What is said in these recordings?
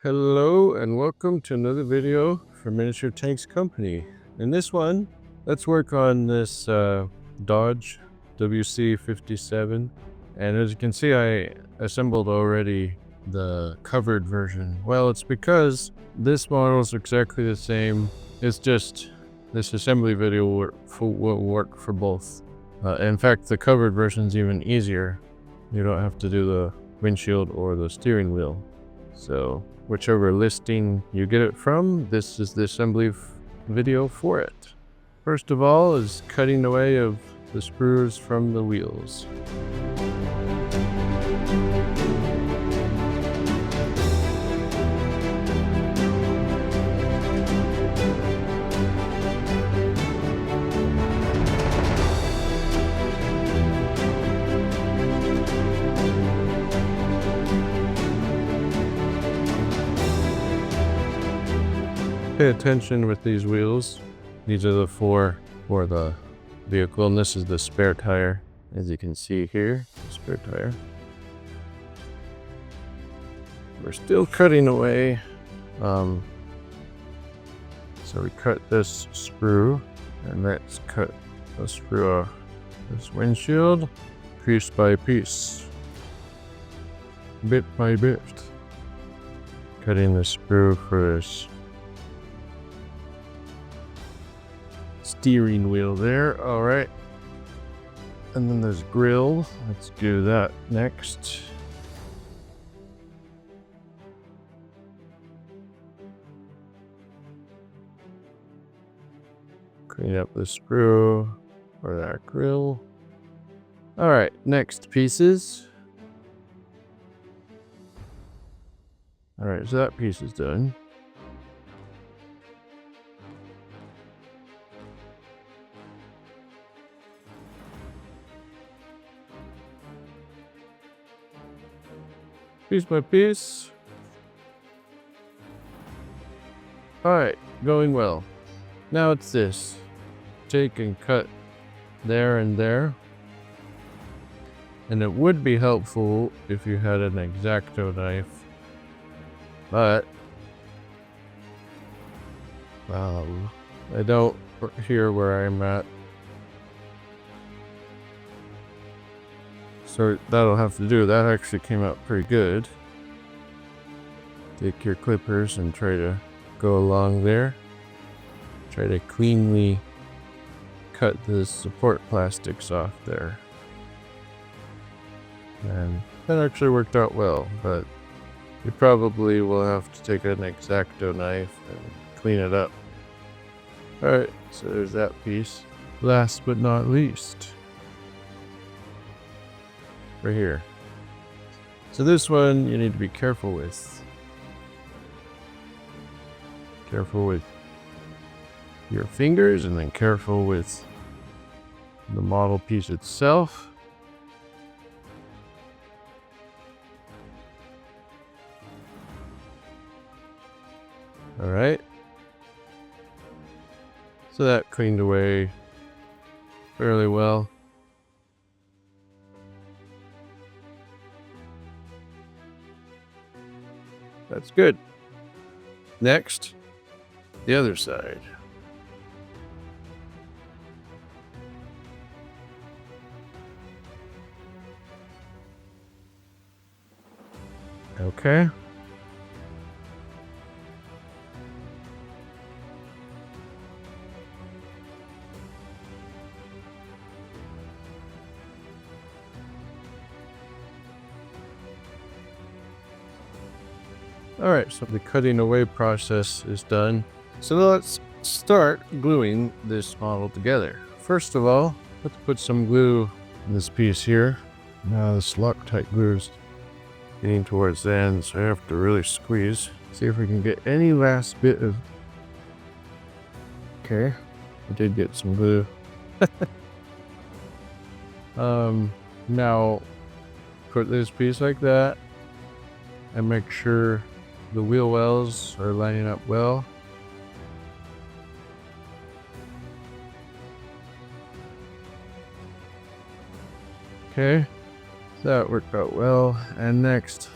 Hello and welcome to another video from Miniature Tanks Company. In this one, let's work on this Dodge WC-57. And as you can see, I assembled already the covered version. Well, it's because this model is exactly the same. It's just this assembly video will work for both. In fact, the covered version is even easier. You don't have to do the windshield or the steering wheel. So whichever listing you get it from, this is the assembly video for it. First of all is cutting away of the sprues from the wheels. Pay attention with these wheels. These are the four for the vehicle, and this is the spare tire. As you can see here, the spare tire. We're still cutting away. So we cut this sprue, and let's cut the sprue off this windshield, piece by piece, bit by bit. Cutting the sprue for this steering wheel there. All right, and then there's grill. Let's do that next. Clean up the sprue for that grill. All right, next pieces. All right, so that piece is done. Piece by piece. Alright, going well. Now it's this. Take and cut there and there. And it would be helpful if you had an X-Acto knife. But I don't here where I'm at. So that'll have to do. That actually came out pretty good. Take your clippers and try to go along there. Try to cleanly cut the support plastics off there. And that actually worked out well, but you probably will have to take an X-Acto knife and clean it up. Alright, so there's that piece. Last but not least, right here. So this one you need to be careful with. Careful with your fingers, and then careful with the model piece itself. All right. So that cleaned away fairly well. That's good. Next, the other side. Okay. Alright, so the cutting away process is done. So let's start gluing this model together. First of all, let's put some glue in this piece here. Now this Loctite glue is getting towards the end, so I have to really squeeze. See if we can get any last bit of... Okay, I did get some glue. Now put this piece like that and make sure the wheel wells are lining up well. Okay, that worked out well. And next,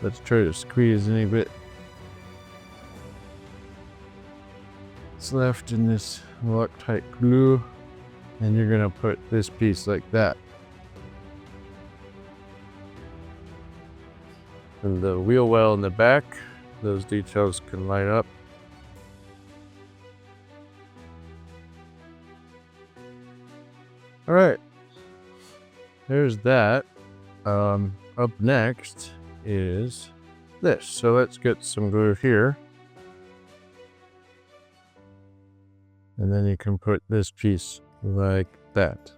let's try to squeeze any bit that's left in this Loctite glue, and you're gonna put this piece like that. And the wheel well in the back, those details can line up. All right, there's that. Up next is this. So let's get some glue here. And then you can put this piece like that.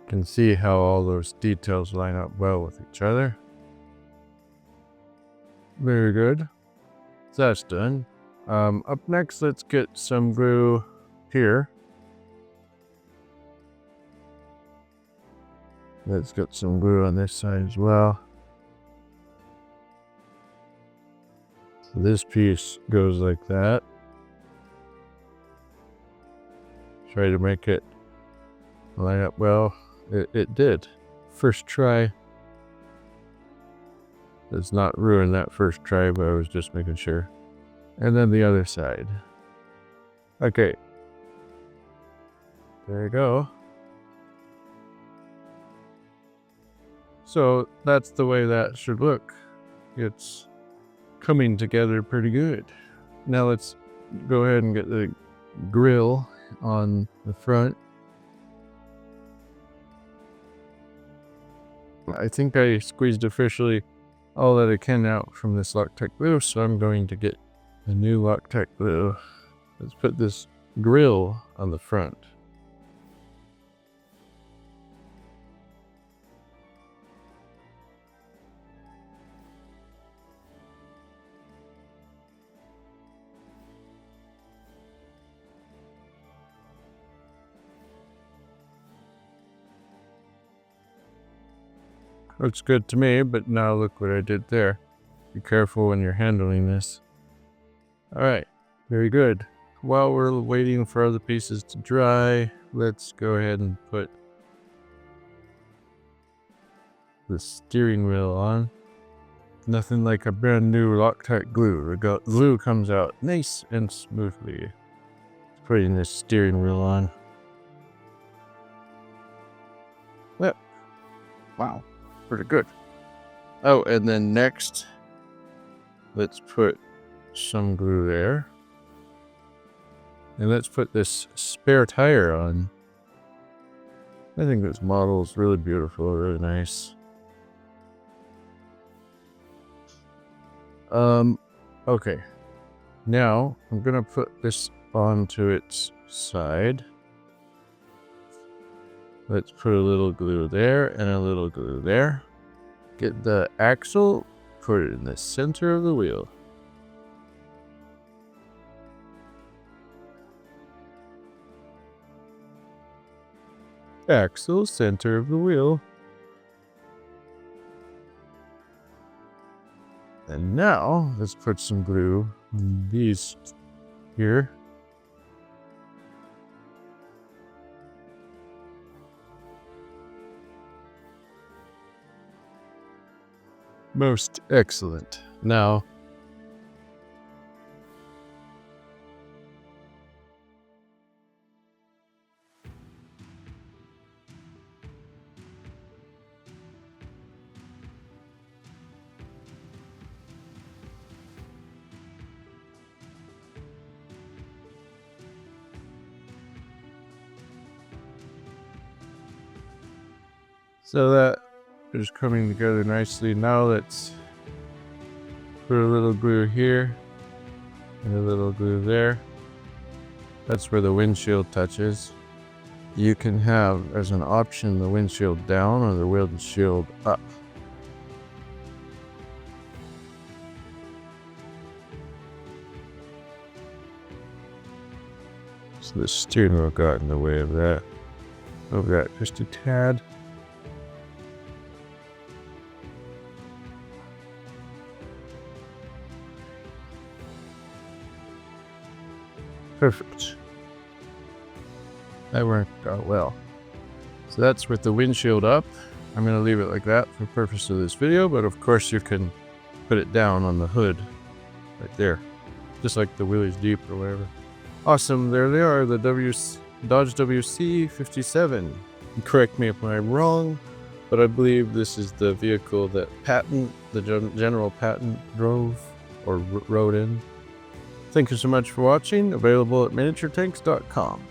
You can see how all those details line up well with each other. Very good. So that's done. Up next, let's get some glue here. Let's get some glue on this side as well. So this piece goes like that. Try to make it line up well. It did. First try. Let's not ruin that first try, but I was just making sure. And then the other side. Okay. There you go. So that's the way that should look. It's coming together pretty good. Now let's go ahead and get the grill on the front. I think I squeezed officially all that I can out from this Loctite glue, so I'm going to get a new Loctite glue. Let's put this grill on the front. Looks good to me, but now look what I did there. Be careful when you're handling this. All right, very good. While we're waiting for other pieces to dry, let's go ahead and put the steering wheel on. Nothing like a brand new Loctite glue. The glue comes out nice and smoothly. Putting this steering wheel on. Yep. Wow. Pretty good. Oh, and then next, let's put some glue there. And let's put this spare tire on. I think this model is really beautiful, really nice. Okay. Now, I'm gonna put this onto its side. Let's put a little glue there and a little glue there. Get the axle, put it in the center of the wheel. Axle, center of the wheel. And now, let's put some glue on these here. Most excellent. Now, so that is coming together nicely. Now let's put a little glue here and a little glue there. That's where the windshield touches. You can have as an option the windshield down or the windshield up. So the steering wheel got in the way of that. Move that just a tad. Perfect. That worked out well. So that's with the windshield up. I'm going to leave it like that for the purpose of this video, but of course you can put it down on the hood right there. just like the Willys Jeep or whatever. Awesome, there they are, the Dodge WC-57. Correct me if I'm wrong, but I believe this is the vehicle that General Patton drove or rode in. Thank you so much for watching. Available at miniaturetanks.com.